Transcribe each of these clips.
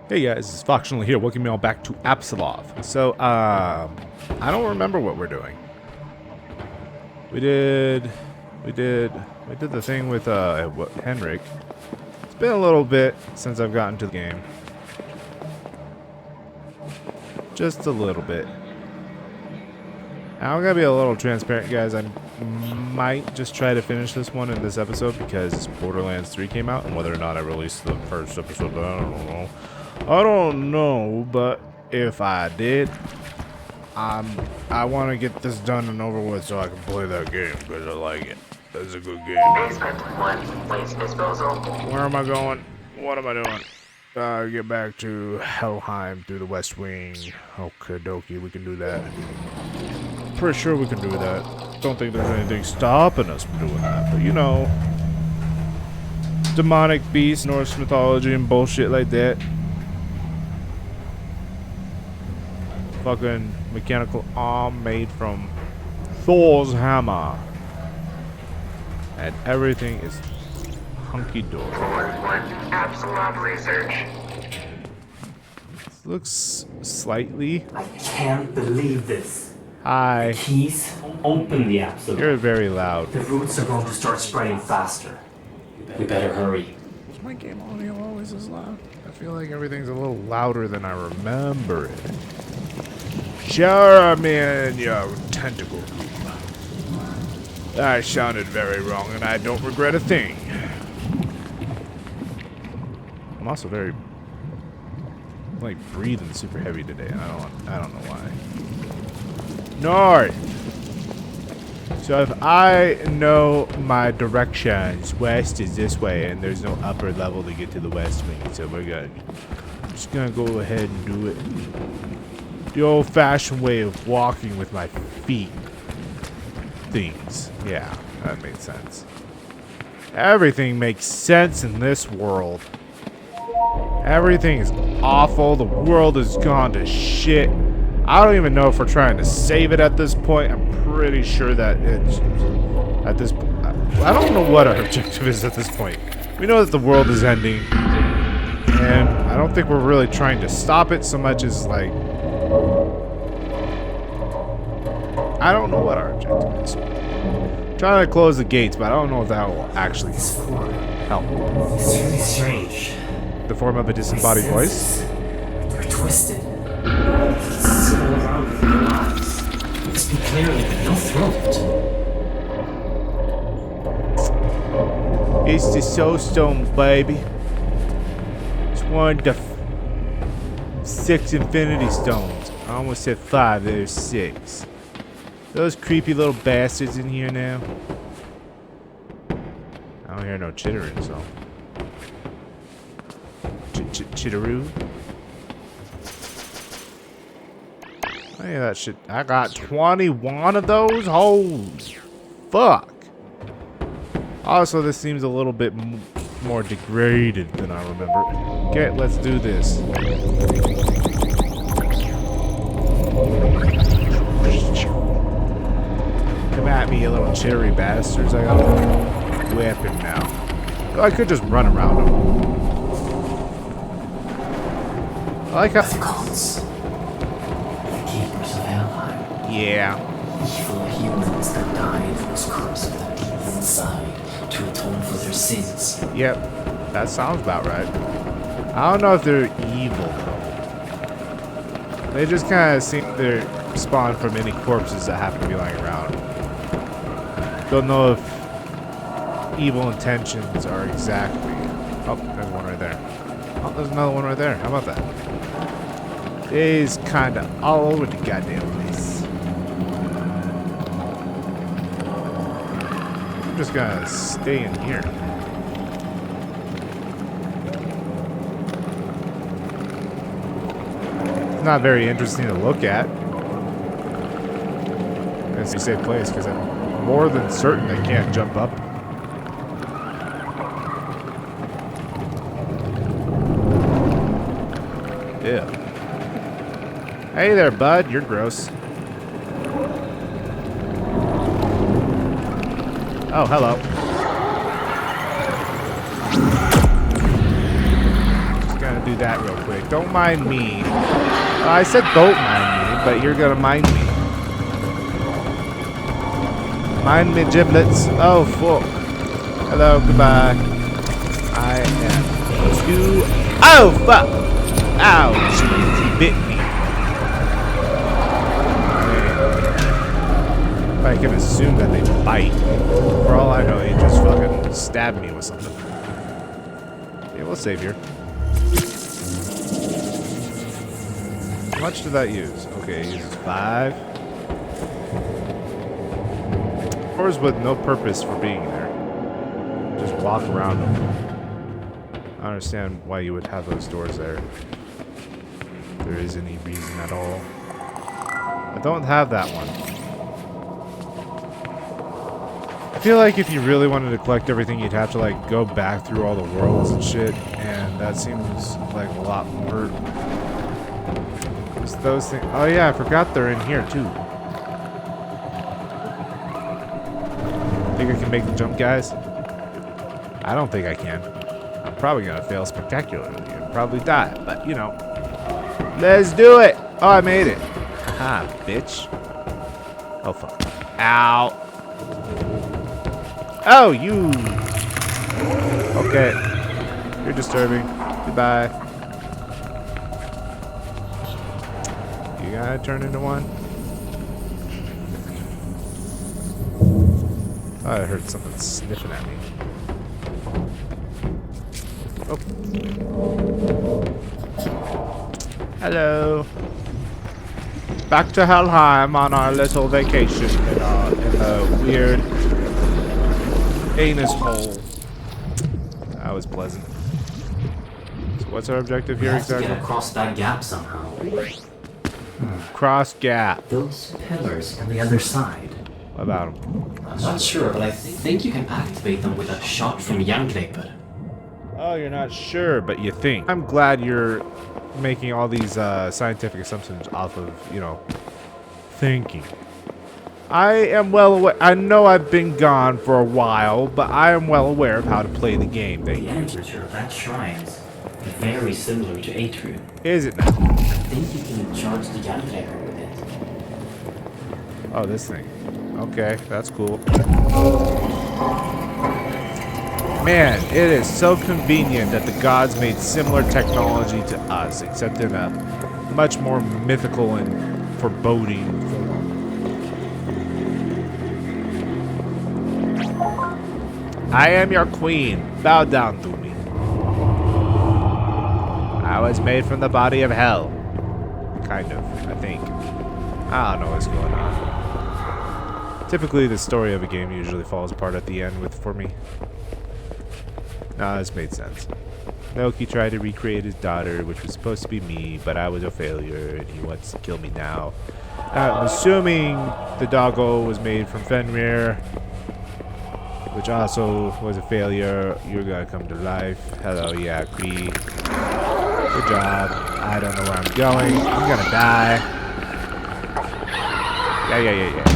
Hey guys, this is Foxionally here. Welcome you all back to Apsulov. So, I don't remember what we're doing. We did the thing with Henrik. It's been a little bit since I've gotten to the game. Just a little bit. I'm gonna be a little transparent, guys. I might just try to finish this one in this episode because Borderlands 3 came out, and whether or not I released the first episode, I don't know, but if I did, I want to get this done and over with so I can play that game because I like it. It's a good game. Basement 1, waste disposal. Where am I going? What am I doing? Get back to Helheim through the West Wing. Okie dokie, we can do that. Pretty sure we can do that. Don't think there's anything stopping us from doing that, but you know, demonic beasts, Norse mythology, and bullshit like that. Fucking mechanical arm made from Thor's hammer. And everything is hunky-dory. Apsulov research. This looks slightly... I can't believe this. Hi. Keys open the Apsulov. You're very loud. The roots are going to start spreading faster. We better hurry. Is my game audio always this loud? I feel like everything's a little louder than I remember it. Sure, man, your tentacle group. I sounded very wrong, and I don't regret a thing. I'm also very, like, breathing super heavy today, and I don't know why. North. So if I know my directions, west is this way, and there's no upper level to get to the west wing, so we're good. I'm just gonna go ahead and do it. The old-fashioned way of walking with my feet. Things. Yeah, that makes sense. Everything makes sense in this world. Everything is awful. The world has gone to shit. I don't even know if we're trying to save it at this point. I'm pretty sure that it's... At this point... I don't know what our objective is at this point. We know that the world is ending. And I don't think we're really trying to stop it so much as, like... I don't know what our objective is. I'm trying to close the gates, but I don't know if that will actually help. It's really strange. The form of a disembodied voice? They're twisted. It's all around with their eyes. It's been clearly no throat. It's the soul stone, baby. It's one of the 6 infinity stones. I almost said 5, there's 6. Those creepy little bastards in here now. I don't hear no chittering, so. Chitteroo? Hey, that shit. I got 21 of those? Holy fuck. Also, this seems a little bit more degraded than I remember. Okay, let's do this. Come at me, you little chittery bastards. I got a weapon now. I could just run around them. I like how... The gods. The keepers of Helheim. Yeah. Evil humans that died was cursed with a demon inside to atone for their sins. Yep. That sounds about right. I don't know if they're evil, though. They just kind of seem they're spawned from any corpses that happen to be lying around. Don't know if evil intentions are exactly... Oh, there's one right there. Oh, there's another one right there. How about that? It's kind of all over the goddamn place. I'm just gonna stay in here. It's not very interesting to look at. It's a safe place because I'm more than certain they can't jump up. Ew. Hey there, bud. You're gross. Oh, hello. Just gonna do that real quick. Don't mind me. I said don't mind me, but you're gonna mind me. Mind me, giblets. Oh, fuck. Hello, goodbye. I am too... Oh, fuck! Ouch! He bit me. Man. I can assume that they bite. For all I know, he just fucking stabbed me with something. Yeah, we'll save here. How much did that use? Okay, it uses 5. Doors with no purpose for being there. Just walk around them. I don't understand why you would have those doors there. If there is any reason at all. I don't have that one. I feel like if you really wanted to collect everything, you'd have to like go back through all the worlds and shit, and that seems like a lot more. Just those things. Oh yeah, I forgot they're in here too. Think I can make the jump, guys? I don't think I can. I'm probably gonna fail spectacularly and probably die, but you know. Let's do it! Oh, I made it. Haha, bitch. Oh, fuck. Ow. Oh, you. Okay. You're disturbing. Goodbye. You gotta turn into one? I heard something sniffing at me. Oh. Hello. Back to Helheim on our little vacation in a weird anus hole. That was pleasant. So what's our objective here exactly? We have to get across that gap somehow. Cross gap. Those pillars on the other side. What about them? I'm not sure, but I think you can activate them with a shot from Jerngripper. Oh, you're not sure, but you think. I'm glad you're making all these scientific assumptions off of, you know, thinking. I am well aware. I know I've been gone for a while, but I am well aware of how to play the game. The temperature of that shrine's very similar to Atrium. Is it now? I think you can charge the Jerngripper with it. Oh, this thing. Okay, that's cool. Man, it is so convenient that the gods made similar technology to us, except in a much more mythical and foreboding form. I am your queen. Bow down to me. I was made from the body of hell. Kind of, I think. I don't know what's going on. Typically, the story of a game usually falls apart at the end for me. Nah, this made sense. Loki tried to recreate his daughter, which was supposed to be me, but I was a failure, and he wants to kill me now. I'm assuming the doggo was made from Fenrir, which also was a failure. You're gonna come to life. Hello, yeah, Kree. Good job. I don't know where I'm going. I'm gonna die. Yeah.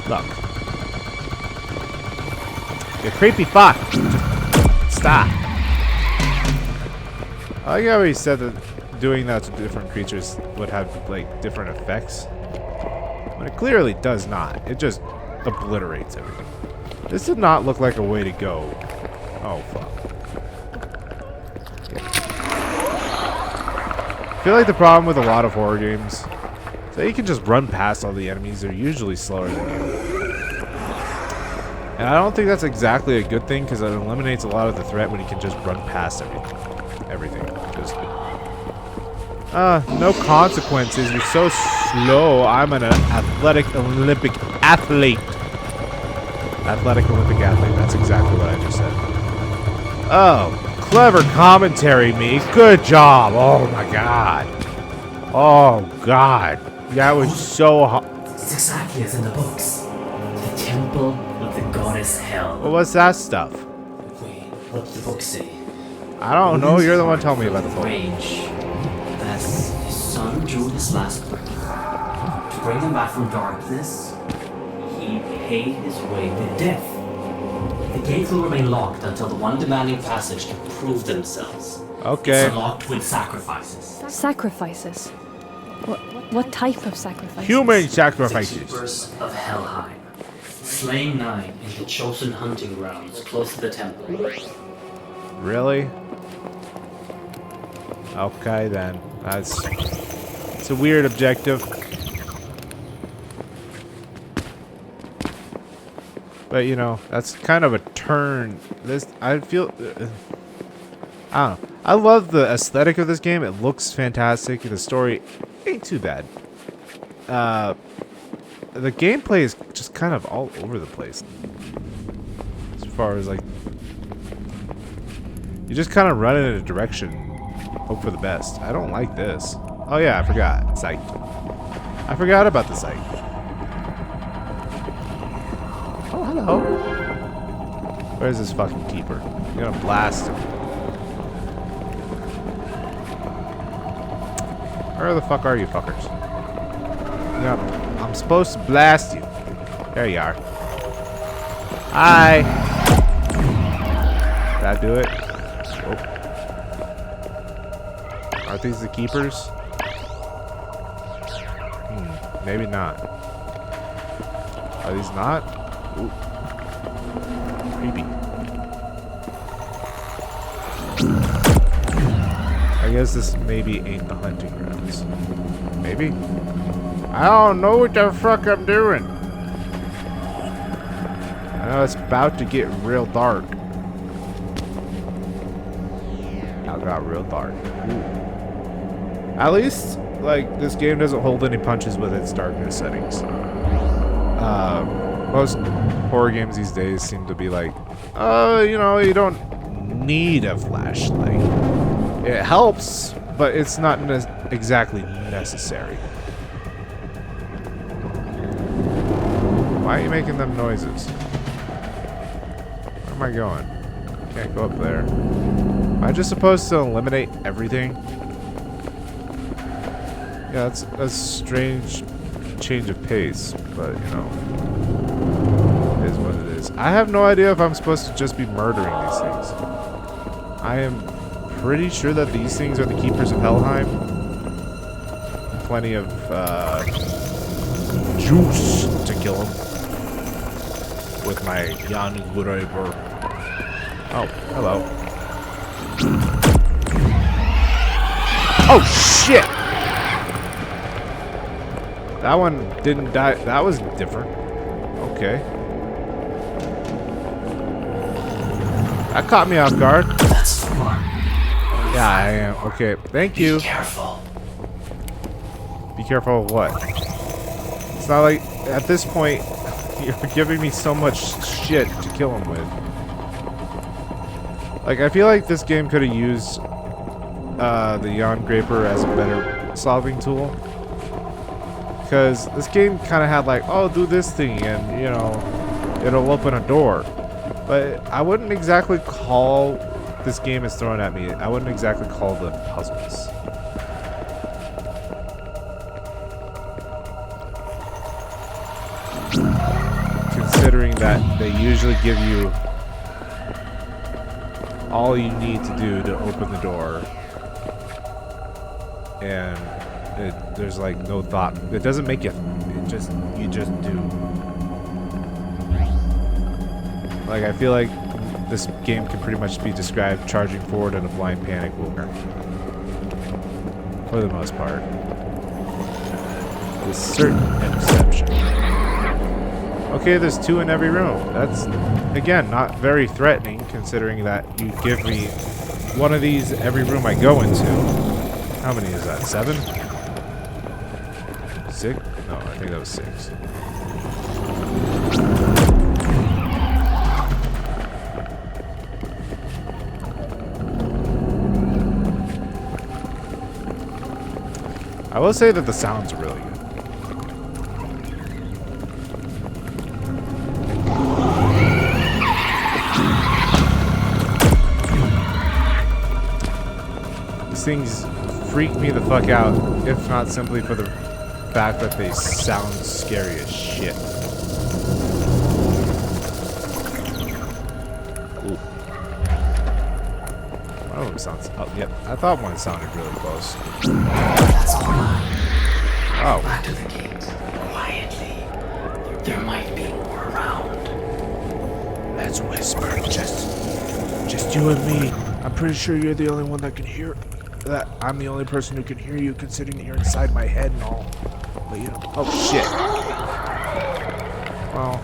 Look. You creepy fuck. Stop. I like how he said that doing that to different creatures would have, like, different effects. But it clearly does not. It just obliterates everything. This did not look like a way to go. Oh, fuck. Okay. I feel like the problem with a lot of horror games is that you can just run past all the enemies. They're usually slower than you. And I don't think that's exactly a good thing, because it eliminates a lot of the threat when you can just run past everything. Just, no consequences. You're so slow. I'm an athletic Olympic athlete. Athletic Olympic athlete. That's exactly what I just said. Oh, clever commentary, me. Good job. Oh my god. Oh god. That was so hot. It's exactly as in the books. The temple of the goddess Hel. What was that stuff? Wait, what did the book say? I don't know. You're the one telling me about the book. Rage. As his son drew his last breath. To bring him back from darkness, he paid his way to death. The gates will remain locked until the one demanding passage can prove themselves. Okay. It's unlocked with sacrifices. Sacrifices? What type of sacrifices? Human The sacrifices. keepers of Helheim, slaying 9 in the chosen hunting grounds close to the temple. Really? Okay then. It's a weird objective. But you know, that's kind of a turn. I feel I don't know. I love the aesthetic of this game. It looks fantastic. The story ain't too bad. The gameplay is just kind of all over the place. As far as like, you just kind of run in a direction, hope for the best. I don't like this. Oh yeah, I forgot. Sight. I forgot about the sight. Oh, hello. Where's this fucking keeper? I'm gonna blast him. Where the fuck are you fuckers? Yeah, I'm supposed to blast you. There you are. Hi. Did I do it? Oh. Aren't these the keepers? Maybe not. Are these not? Ooh. Creepy. I guess this maybe ain't the hunting grounds. Maybe? I don't know what the fuck I'm doing. I know it's about to get real dark. It got real dark. Ooh. At least, like, this game doesn't hold any punches with its darkness settings. Most horror games these days seem to be like, you know, you don't need a flashlight. It helps, but it's not exactly necessary. Why are you making them noises? Where am I going? Can't go up there. Am I just supposed to eliminate everything? Yeah, that's a strange change of pace, but you know, it is what it is. I have no idea if I'm supposed to just be murdering these things. I am pretty sure that these things are the keepers of Helheim. Plenty of juice to kill them with my Jan Greiber. Oh, hello. Oh shit! That one didn't die. That was different. Okay. That caught me off guard. That's the one. Yeah, I am. Okay, thank you. Be careful. Be careful of what? It's not like, at this point, you're giving me so much shit to kill him with. Like, I feel like this game could have used the Jan Graper as a better solving tool. Because this game kind of had like, oh, do this thing and, you know, it'll open a door. But I wouldn't exactly call this game is thrown at me. I wouldn't exactly call them puzzles. Considering that they usually give you all you need to do to open the door, and there's like no thought. It doesn't make you. You just do. Like, I feel like this game can pretty much be described charging forward in a blind panic will for the most part. With certain exception. Okay, there's 2 in every room. That's, again, not very threatening, considering that you give me one of these every room I go into. How many is that? 7? 6? No, I think that was 6. I will say that the sounds are really good. These things freak me the fuck out, if not simply for the fact that they sound scary as shit. Ooh. One of them sounds. Oh, yep. I thought one sounded really close. That's all right. Oh. Back to the gate. Quietly. There might be more around. Let's whisper. Just you and me. I'm pretty sure you're the only one that can hear. That I'm the only person who can hear you, considering you're inside my head and all. But you know. Oh shit. Well.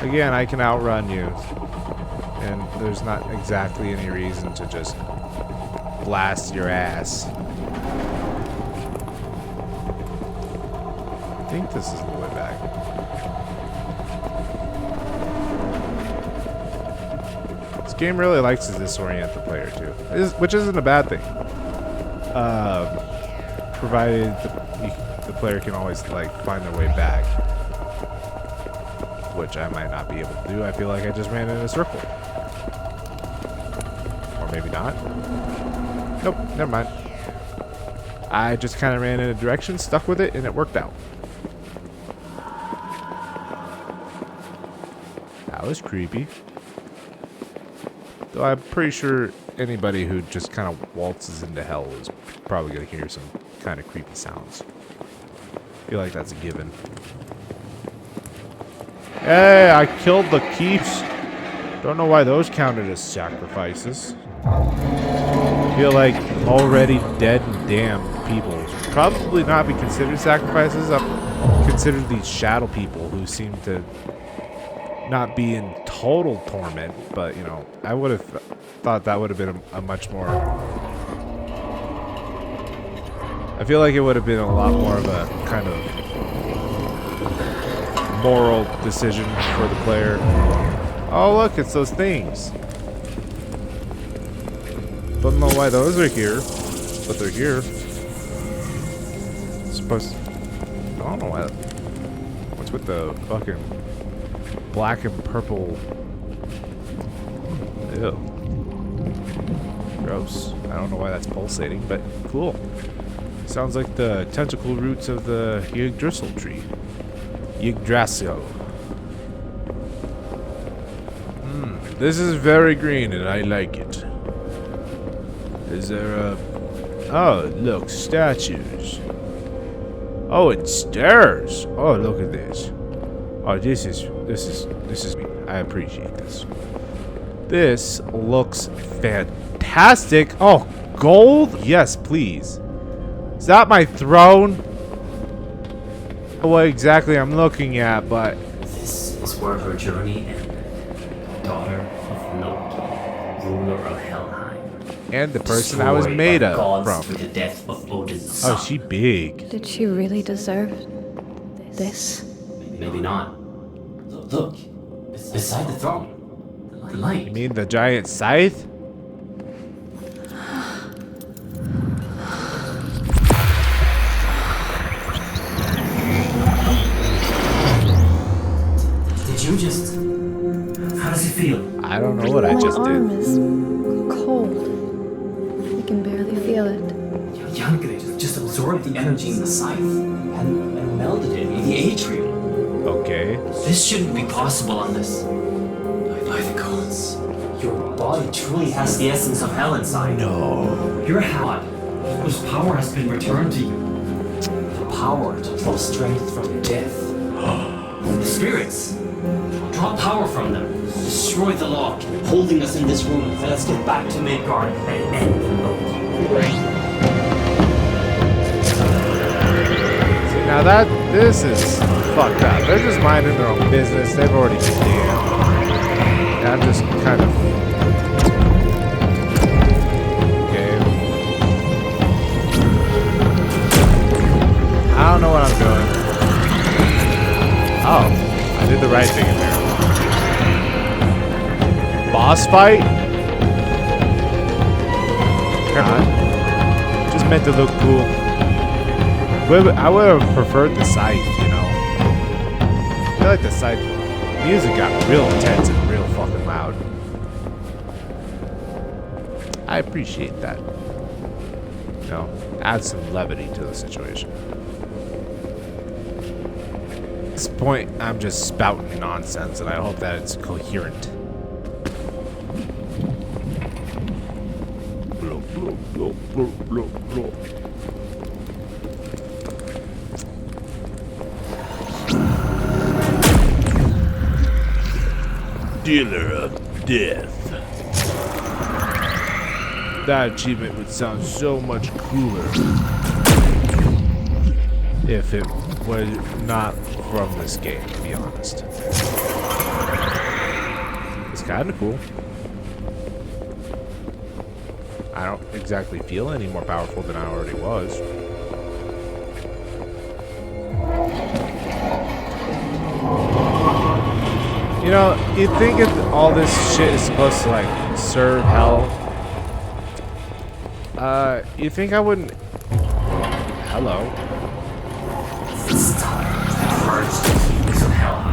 Again, I can outrun you. And there's not exactly any reason to just blast your ass. I think this is the way back. This game really likes to disorient the player too, which isn't a bad thing. Provided the player can always like find their way back, which I might not be able to do. I feel like I just ran in a circle. Or maybe not. Nope, never mind. I just kind of ran in a direction, stuck with it, and it worked out. That was creepy. Though I'm pretty sure anybody who just kind of waltzes into hell is probably going to hear some kind of creepy sounds. I feel like that's a given. Hey, I killed the keeps. Don't know why those counted as sacrifices. I feel like already dead and damned people should probably not be considered sacrifices. I've considered these shadow people who seem to not be in total torment, but you know, I would have thought that would have been a much more. I feel like it would have been a lot more of a kind of moral decision for the player. Oh look, it's those things. Don't know why those are here, but they're here. Supposed. I don't know why. What's with the fucking black and purple? Ew. Gross. I don't know why that's pulsating, but cool. Sounds like the tentacle roots of the Yggdrasil tree. Yggdrasil. This is very green and I like it. Is there a... Oh, look, statues. Oh, and stairs. Oh, look at this. Oh, this is I appreciate this. This looks fantastic. Oh, gold? Yes, please. Is that my throne? What exactly I'm looking at, but This is where her journey ended. Daughter of Loki, ruler of Helheim. and the person I was Destroyed made by the of gods from. through the death of Odin's Oh, son. she big. Did she really deserve this? Maybe not. Look, beside the throne, the light. You mean the giant scythe? Did you just? How does it feel? I don't know what I just My arm did. is cold. I can barely feel it. Yankre just absorbed the energy in the scythe and melded it with the atrium. Okay. This shouldn't be possible unless. By the gods. Your body truly has the essence of hell inside. No. You're a god whose power has been returned to you. The power to draw strength from death. The spirits. Draw power from them. Destroy the lock, holding us in this room. Let us get back to Midgard and end the Loki. See, now this is fucked up. They're just minding their own business. They've already been damned. And I'm just kind of. Okay. I don't know what I'm doing. Oh, I did the right thing in there. Boss fight? God. Just meant to look cool. I would have preferred the scythe, you know. I feel like the scythe music got real intense and real fucking loud. I appreciate that. You know, add some levity to the situation. At this point, I'm just spouting nonsense, and I hope that it's coherent. Dealer of death. That achievement would sound so much cooler if it was not from this game, to be honest. It's kind of cool. I don't exactly feel any more powerful than I already was. You know, you'd think if all this shit is supposed to, like, serve hell. You think I wouldn't... Hello. This time, the first keys of hell.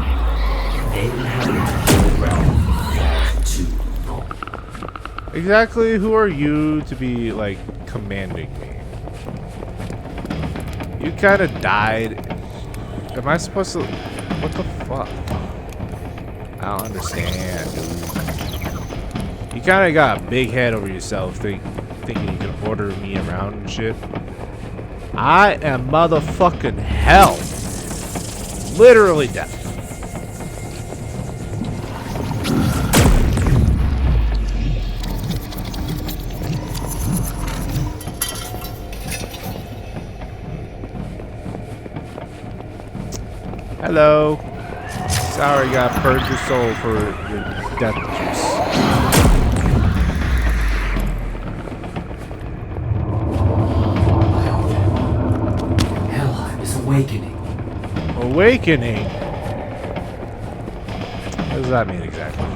They inhabit the whole realm far too long. Exactly who are you to be, like, commanding me? You kind of died. Am I supposed to... What the fuck? I don't understand, dude. You kind of got a big head over yourself thinking you can order me around and shit. I am motherfucking hell. Literally death. Hello. Sorry, you gotta purge your soul for your death juice. Hell is awakening. Awakening? What does that mean exactly?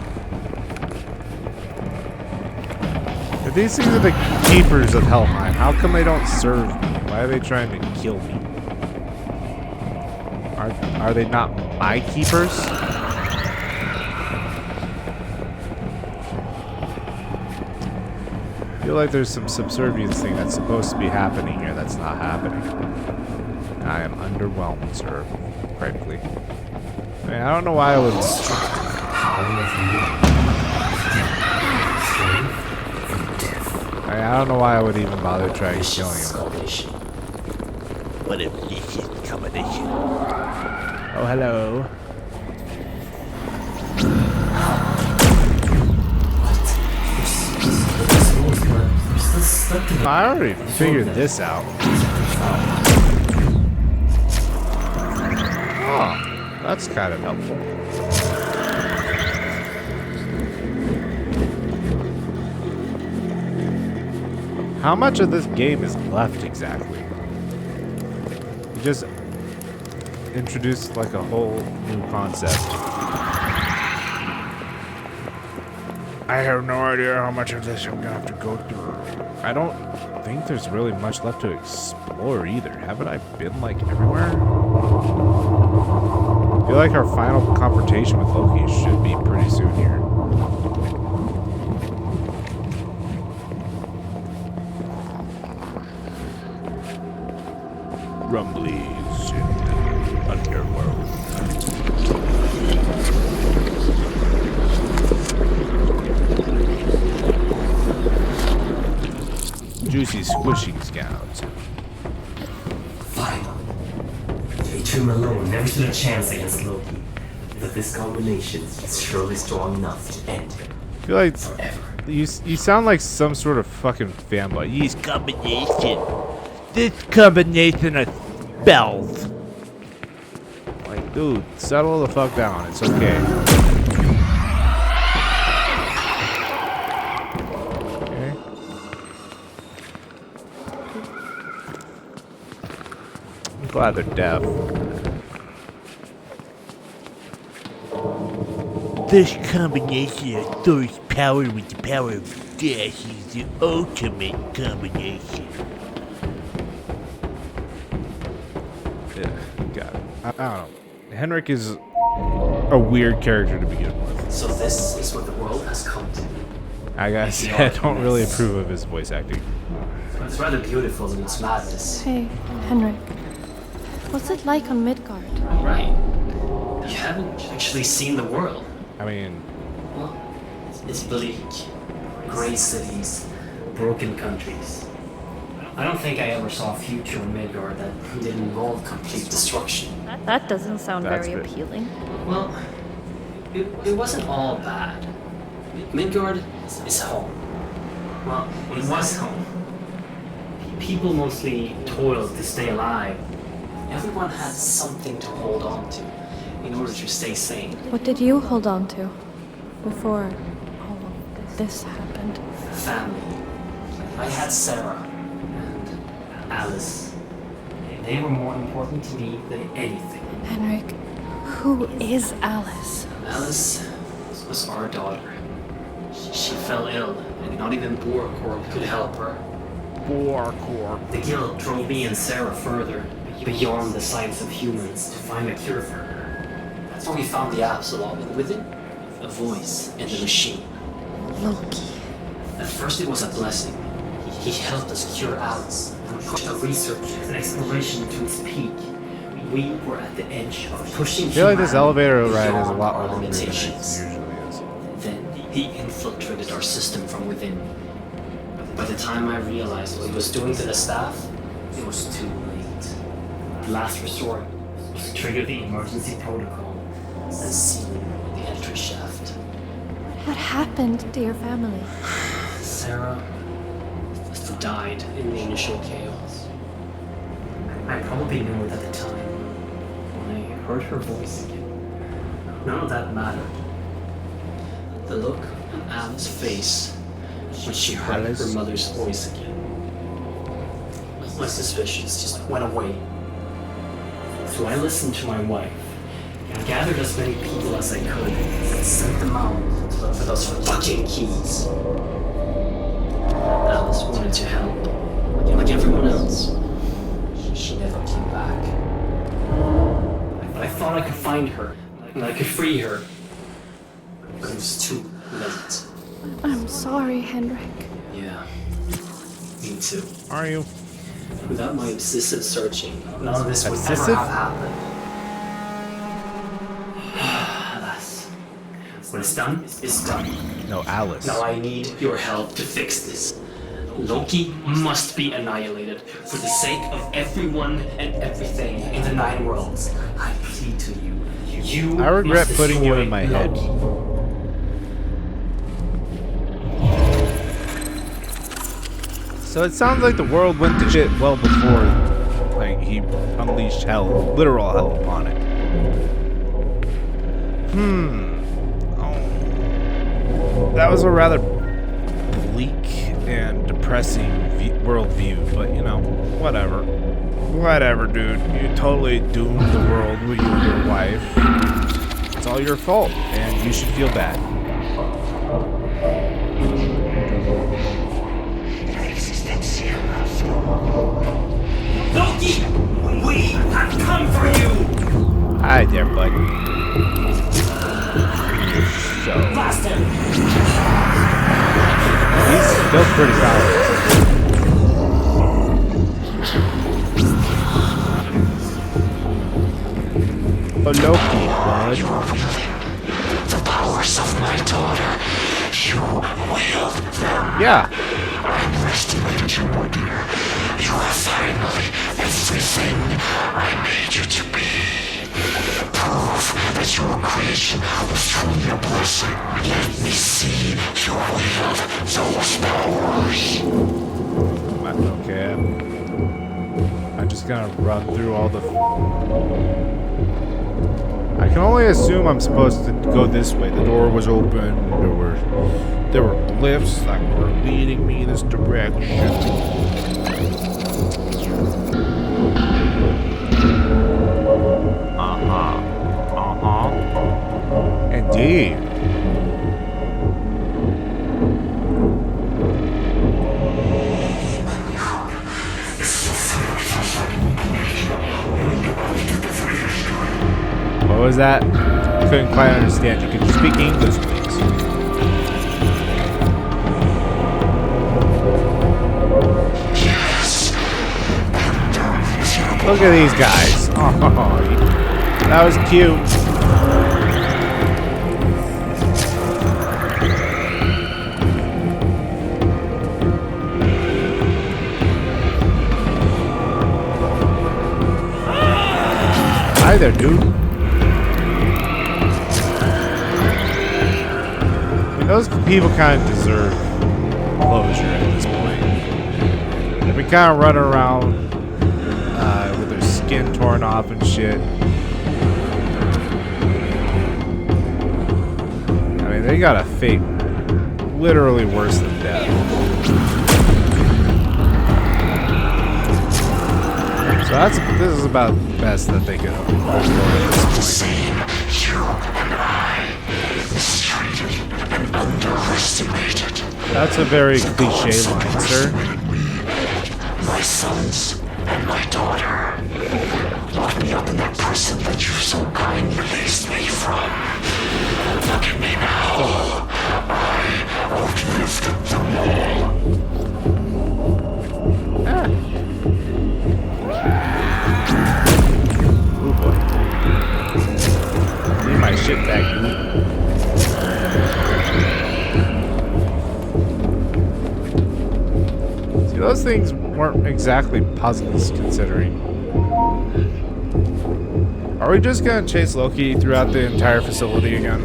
If these things are the keepers of Helheim, how come they don't serve me? Why are they trying to kill me? Are they not my keepers? I feel like there's some subservience thing that's supposed to be happening here that's not happening. I am underwhelmed, sir. Frankly. I mean, I don't know why I would... I don't know why I would even bother trying killing him. What a vicious combination. Oh, hello. I already figured this out. Oh, that's kind of helpful. How much of this game is left exactly? You just introduced like a whole new concept. I have no idea how much of this I'm gonna have to go through. I don't think there's really much left to explore either. Haven't I been like everywhere? I feel like our final confrontation with Loki should be pretty soon here. Rumblies in the underworld. Juicy squishing scouts. Finally. Atrium alone never stood a chance against Loki. But this combination is surely strong enough to end him. I feel like Forever. you sound like some sort of fucking fanboy. This combination of spells. Like, dude, settle the fuck down. It's okay. Okay. I'm glad they're deaf. This combination of Thor's power with the power of death is the ultimate combination. Yeah, got it. I don't know. Henrik is a weird character to begin with. So this is what the world has come to. I gotta say, I don't really approve of his voice acting. It's rather beautiful in its madness. Hey, Henrik. What's it like on Midgard? Right. You haven't actually seen the world. I mean, Well, it's bleak. Great cities, broken countries. I don't think I ever saw a future in Midgard that didn't involve complete destruction. That doesn't sound That's very good. appealing. Well, it wasn't all bad. Midgard is home. Well, it was home. People mostly toiled to stay alive. Everyone had something to hold on to in order to stay sane. What did you hold on to before all of this happened? Family. I had Sarah and Alice. They were more important to me than anything. Henrik, who is Alice? Alice was our daughter. She fell ill, and not even Borkor could help her. Borkor. The guild drove me and Sarah further, beyond the sights of humans, to find a cure for her. That's when we found the Apsulov, and with it, a voice in the machine. Loki. At first it was a blessing. He helped us cure Alice, and pushed our research and exploration to its peak. We were at the edge of pushing I feel like this humanity elevator ride is a beyond lot our longer than it limitations. usually is. Then he infiltrated our system from within. By the time I realized what he was doing to the staff, it was too late. The last resort was to trigger the emergency protocol and seal the entry shaft. What happened to your family? Sarah died in the initial chaos. I probably knew it at the time. When I heard her voice again, none of that mattered. The look on Alice's face when she heard Alice? her mother's voice again. My suspicions just went away. So I listened to my wife and gathered as many people as I could and sent them out to look for those fucking keys. Alice wanted to help, like everyone else. She never came back. I thought I could find her, and I could free her. But it was too late. I'm sorry, Henrik. Yeah, me too. Are you? Without my obsessive searching, none of this would ever Obsessive? have happened. Alas. When it's done, it's done. No, Alice. Now I need your help to fix this. Loki must be annihilated for the sake of everyone and everything in the 9 worlds. I plead to you. You I regret must putting you destroy in my head. Loki. So it sounds like the world went to shit well before, like, he unleashed hell, literal hell upon it. Oh. That was a rather bleak and depressing worldview, but you know, whatever. Whatever, dude. You totally doomed the world with you and your wife. It's all your fault, and you should feel bad. Loki! We have come for you! Hi there, bud. So, Blast him! he's still pretty solid. But Loki, bud. The powers of my daughter. You wield them. Yeah. I underestimate you, my dear. You are finally everything I made you to be. Proof that your creation was truly a blessing. Let me see you wield those powers. Okay. I'm just gonna run through all the... I can only assume I'm supposed to go this way. The door was open. There were glyphs that were leading me this direction. Indeed. What was that? I couldn't quite understand you. Could you speak English, please? Look at these guys. Oh, that was cute. Hi there, dude. I mean, those people kind of deserve closure at this point. They've been kind of running around with their skin torn off and shit. I mean, they got a fate literally worse than death. So this is about the best that they could hope for. The same, you and I, mistreated and underestimated. That's a very cliche line, sir. My sons and my daughter. Lock me up in that prison that you so kindly released me from. Look at me now. I outlived them all. Ah. Oh boy. Need my shit back, dude. See, those things weren't exactly puzzles, considering. Are we just gonna chase Loki throughout the entire facility again?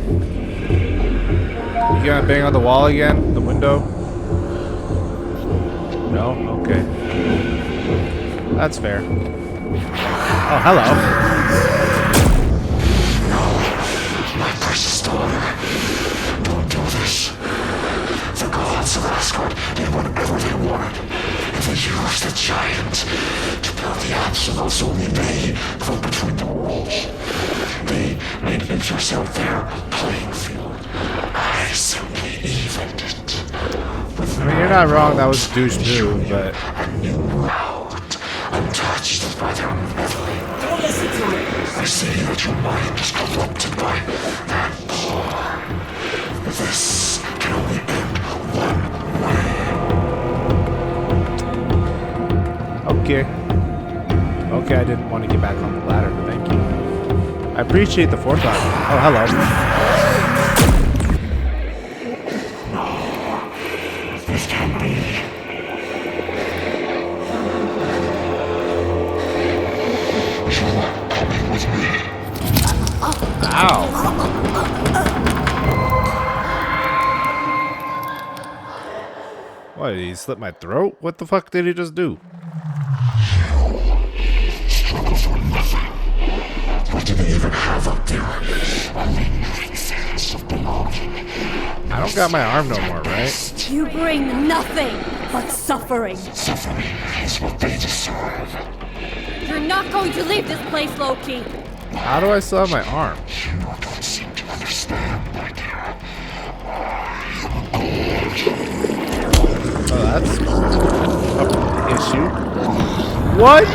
You gonna bang on the wall again? The window? No? Okay. That's fair. Oh, hello. No, my precious daughter. Don't do this. The gods of Asgard did whatever they wanted. And they used the giant to build the Apsulovs only they fell between the walls. They made intercept their playing field. I simply evened it. I mean, you're not wrong, that was a douche move, but... A new route, untouched by their meddling. Don't listen to it. I say that your mind is corrupted by that power. This can only end one way. Okay. Okay, I didn't want to get back on the ladder, but thank you. I appreciate the forethought. Oh, hello. This can't be. You're coming with me. Ow. What, did he slit my throat? What the fuck did he just do? Struggle for nothing. What do they even have up there? Only nothing sense of belonging. I don't got my arm no more, right? You bring nothing but suffering. Suffering is what they deserve. You're not going to leave this place, Loki. How do I still have my arm? You don't seem to understand, my dear. Oh, that's an issue. What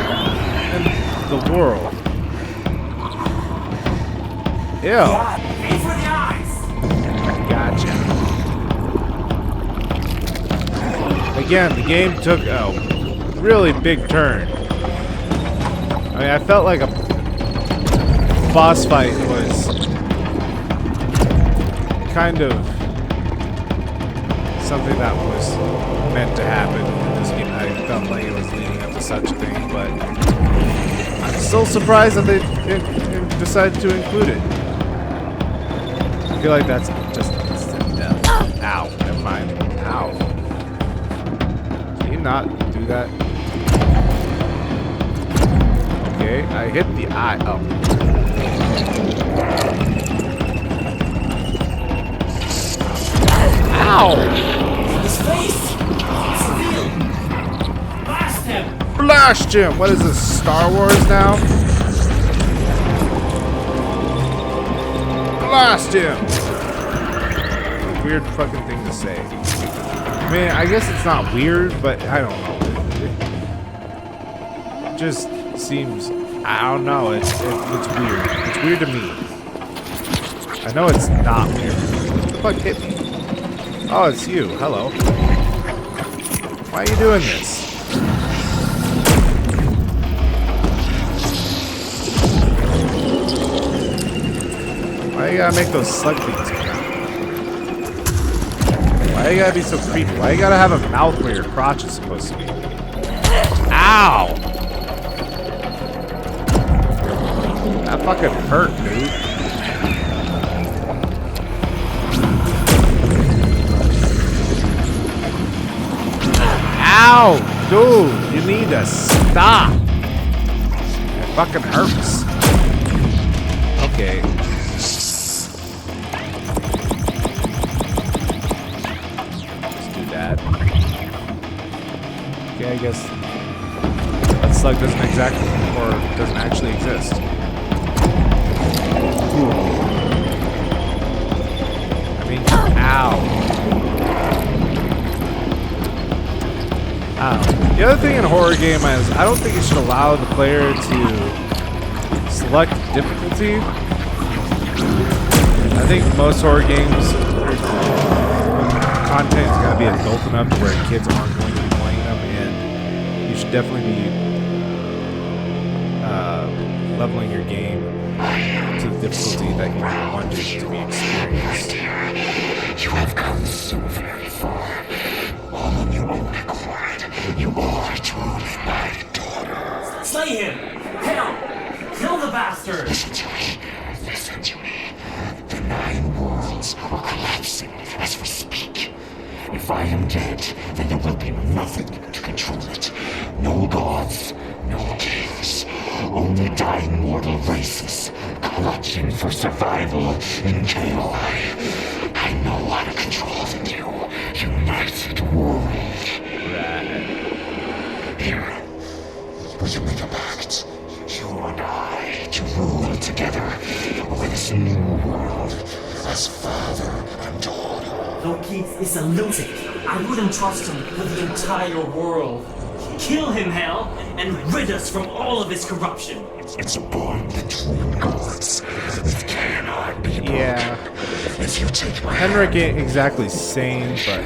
in the world? Ew. Aim for the eyes. Gotcha. Again, the game took a really big turn. I mean, I felt like a boss fight was kind of something that was meant to happen in this game. I felt like it was leading up to such a thing, but I'm still surprised that they decided to include it. I feel like that's just instant death. Ow. Never mind. Ow. Can you not do that? Okay, I hit the eye. Oh. Ow! His face. It's real. Blast him. Blast him! What is this, Star Wars now? Blast him! Weird fucking thing to say. I mean, I guess it's not weird, but I don't know. It just seems, I don't know, it's weird. It's weird to me. I know it's not weird. What the fuck hit me? Oh, it's you. Hello. Why are you doing this? Why you gotta make those slug things come out? Why you gotta be so creepy? Why you gotta have a mouth where your crotch is supposed to be? Ow! Have fucking hurt, dude. Ow! Dude, you need to stop. It fucking hurts. Okay. Let's do that. Okay, I guess that slug doesn't doesn't actually exist. Ooh. I mean, ow. The other thing in a horror game is I don't think it should allow the player to select difficulty. I think most horror games content is gotta be adult enough to where kids aren't going to be playing them, and you should definitely be leveling your game to the difficulty that you want it to be experienced. You have come so very far, all on your own accord. You are truly my daughter. Slay him! Hell! Kill the bastard! Listen to me. Listen to me. The 9 worlds are collapsing as we speak. If I am dead, then there will be nothing to control it. No gods, no kings. Only dying mortal races, clutching for survival in chaos. I know how to control the new, united world. Here, we will make a pact. You and I to rule together over this new world as father and daughter. Loki is a lunatic. I wouldn't trust him with the entire world. Kill him, Hell, and rid us from all of his corruption. It's a bond between gods. It cannot be broken. Yeah. If you take my Henrik ain't exactly sane, but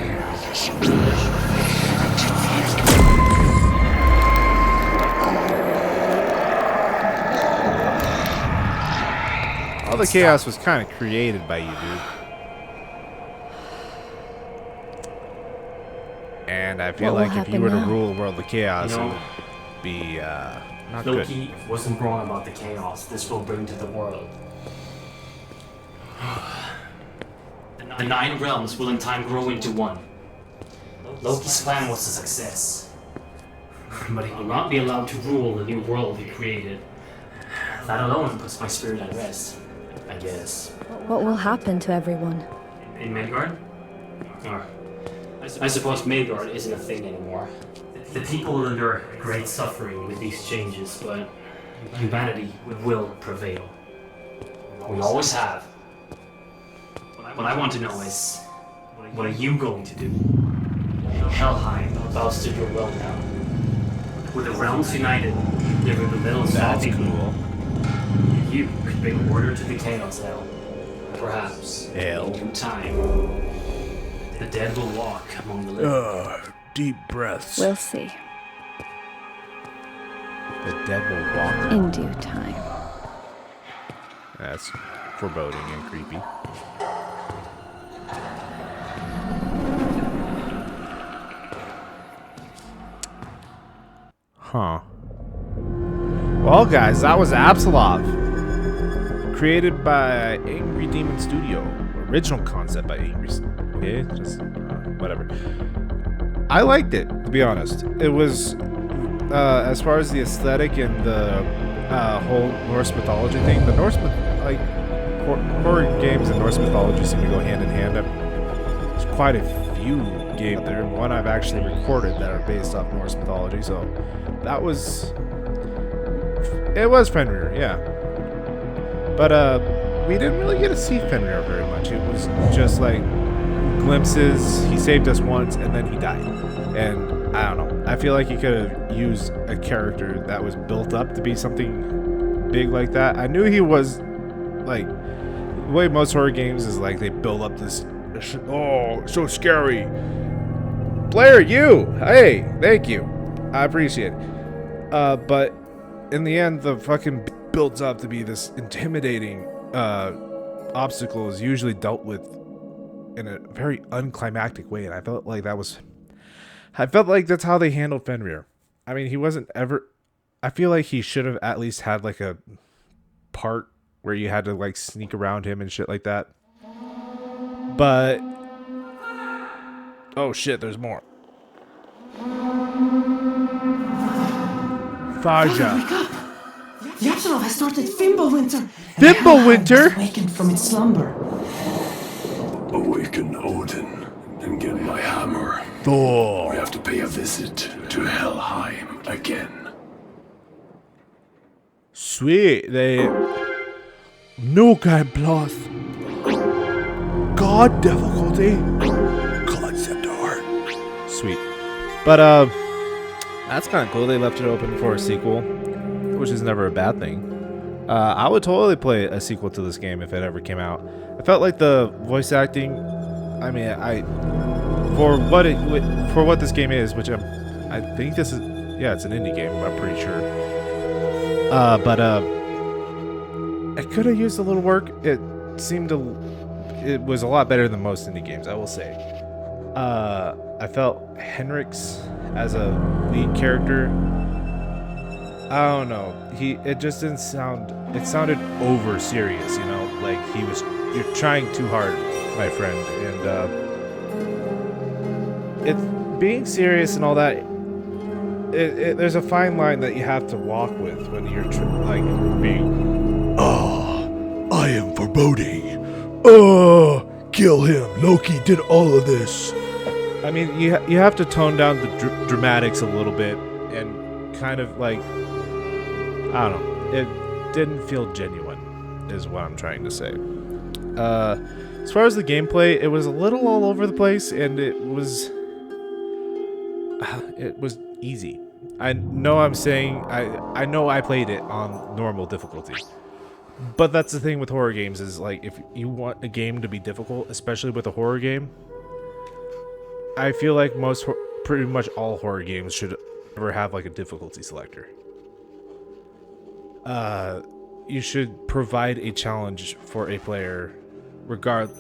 all the chaos was kind of created by you, dude. And I feel What will like if you happen were to now? rule a world of chaos, You know, it would be not good. Loki wasn't wrong about the chaos this will bring to the world. The 9 realms will in time grow into one. Loki's plan was a success. But he will not be allowed to rule the new world he created. That alone puts my spirit at rest, I guess. What will happen to everyone? In Midgard? Or, I suppose Midgard isn't a thing anymore. The people will endure great suffering with these changes, but humanity will prevail. We always have. What I want to know is, what are you going to do? Helheim bows to your will now. With the realms united, they're in the middle of That's solving cool. You could bring order to the chaos, Hell. Perhaps, Hell. in due time, the dead will walk among the living. Deep breaths. We'll see. The dead will walk. In due time. That's foreboding and creepy. Huh. Well, guys, that was Apsulov. Created by Angry Demon Studio. Original concept by Angry... Okay, just... whatever. I liked it, to be honest. It was... as far as the aesthetic and the whole Norse mythology thing, the Norse... like, horror games and Norse mythology seem to go hand in hand. There's quite a few games there. One I've actually recorded that are based off Norse mythology, so... that was... it was Fenrir, yeah. But, we didn't really get to see Fenrir very much. It was just, like, glimpses. He saved us once, and then he died. And, I don't know. I feel like you could have used a character that was built up to be something big like that. I knew he was, like... the way most horror games is, like, they build up this... oh, so scary. Blair, you! Hey, thank you. I appreciate it. But in the end, the fucking builds up to be this intimidating obstacle is usually dealt with in a very unclimactic way, and I felt like that's how they handled Fenrir. I mean, he wasn't ever... I feel like he should have at least had like a part where you had to like sneak around him and shit like that. But oh shit, there's more. Faja. Wake up! The Apsulov has started Fimbulwinter! Fimbulwinter? Awakened from its slumber. Awaken Odin and get my hammer. Thor. We have to pay a visit to Helheim again. Sweet. They no game plus. God difficulty. Concept art. Sweet. But that's kind of cool. They left it open for a sequel, which is never a bad thing. I would totally play a sequel to this game if it ever came out. I felt like the voice acting. I mean, for what this game is, which I think this is, yeah, it's an indie game. I'm pretty sure. But it could have used a little work. It was a lot better than most indie games, I will say. I felt Henrik's as a lead character, I don't know. It just didn't sound. It sounded over serious, you know, like you're trying too hard, my friend, and it's being serious and all that. There's a fine line that you have to walk with when you're being. Oh, I am foreboding. Oh, kill him. Loki did all of this. I mean, you have to tone down the dramatics a little bit and kind of like, I don't know. It didn't feel genuine, is what I'm trying to say. As far as the gameplay, it was a little all over the place, and it was easy. I know I'm saying I know I played it on normal difficulty, but that's the thing with horror games is like if you want a game to be difficult, especially with a horror game, I feel like pretty much all horror games should ever have like a difficulty selector. You should provide a challenge for a player.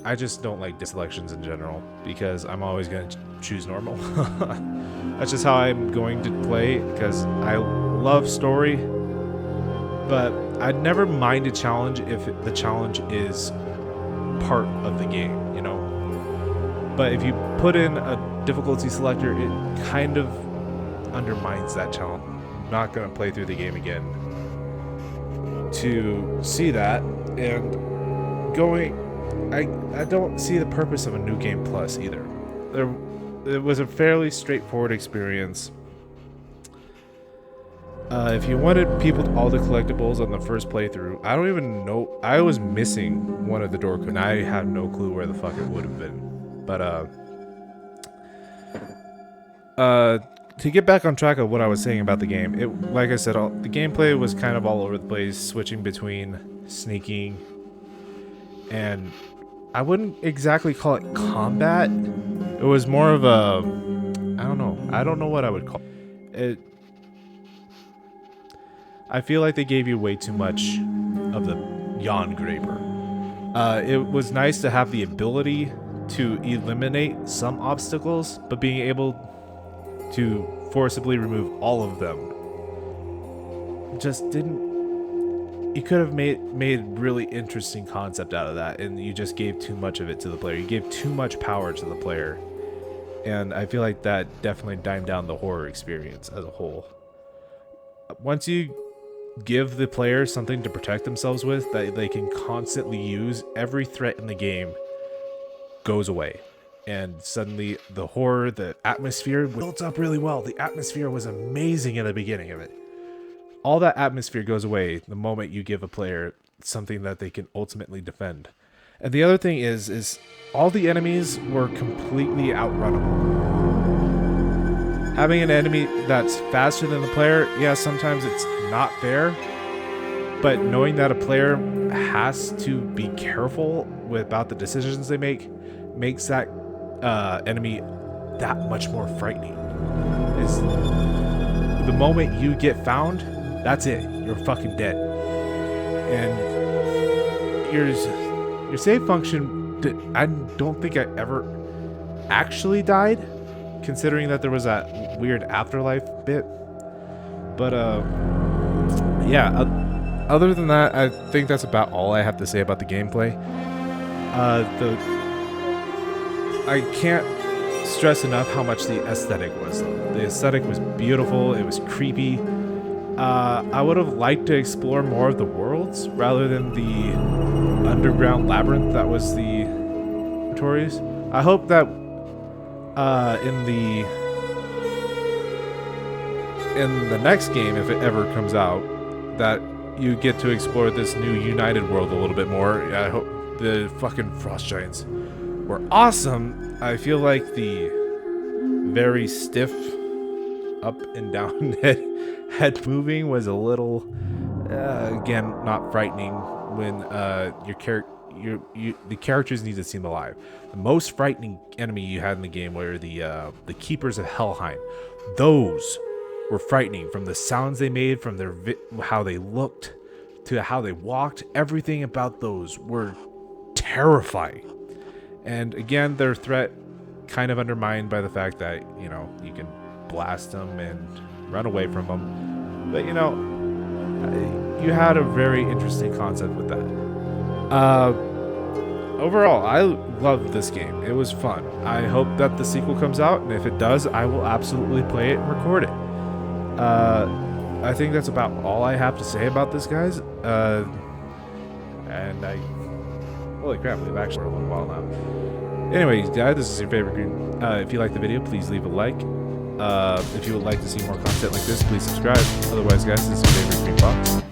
I just don't like selections in general because I'm always going to choose normal. That's just how I'm going to play because I love story, but I'd never mind a challenge if the challenge is part of the game, you know? But if you put in a difficulty selector, it kind of undermines that challenge. I'm not going to play through the game again to see that, and I don't see the purpose of a new game plus either. It was a fairly straightforward experience. If you wanted people to all the collectibles on the first playthrough, I don't even know. I was missing one of the door codes, and I have no clue where the fuck it would have been. But to get back on track of what I was saying about the game, like I said, the gameplay was kind of all over the place, switching between sneaking and I wouldn't exactly call it combat. It was more of a, I don't know what I would call it. I feel like they gave you way too much of the yawn graper. It was nice to have the ability to eliminate some obstacles, but being able to forcibly remove all of them just didn't. You could have made really interesting concept out of that, and you just gave too much of it to the player. You gave too much power to the player, and I feel like that definitely dimed down the horror experience as a whole. Once you give the player something to protect themselves with that they can constantly use, every threat in the game goes away. And suddenly the horror, the atmosphere built up really well. The atmosphere was amazing in the beginning of it. All that atmosphere goes away the moment you give a player something that they can ultimately defend. And the other thing is all the enemies were completely outrunnable. Having an enemy that's faster than the player, yeah, sometimes it's not fair. But knowing that a player has to be careful about the decisions they make makes that enemy that much more frightening. Is the moment you get found, that's it. You're fucking dead. And your save function, I don't think I ever actually died, considering that there was that weird afterlife bit. But yeah, other than that, I think that's about all I have to say about the gameplay. I can't stress enough how much the aesthetic was, though. The aesthetic was beautiful. It was creepy. I would have liked to explore more of the worlds rather than the underground labyrinth that was the Notorious. I hope that in the next game, if it ever comes out, that you get to explore this new United world a little bit more. I hope the fucking Frost Giants were awesome. I feel like the very stiff up and down head moving was a little, again, not frightening when the characters need to seem alive. The most frightening enemy you had in the game were the Keepers of Helheim. Those were frightening, from the sounds they made, from their how they looked, to how they walked. Everything about those were terrifying. And again, their threat kind of undermined by the fact that, you know, you can blast them and run away from them. But, you know, you had a very interesting concept with that. Overall, I loved this game. It was fun. I hope that the sequel comes out, and if it does, I will absolutely play it and record it. I think that's about all I have to say about this, guys. Holy crap, we've actually for a little while now. Anyways, guys, this is your favorite green. If you like the video, please leave a like. If you would like to see more content like this, please subscribe. Otherwise, guys, this is your favorite green box.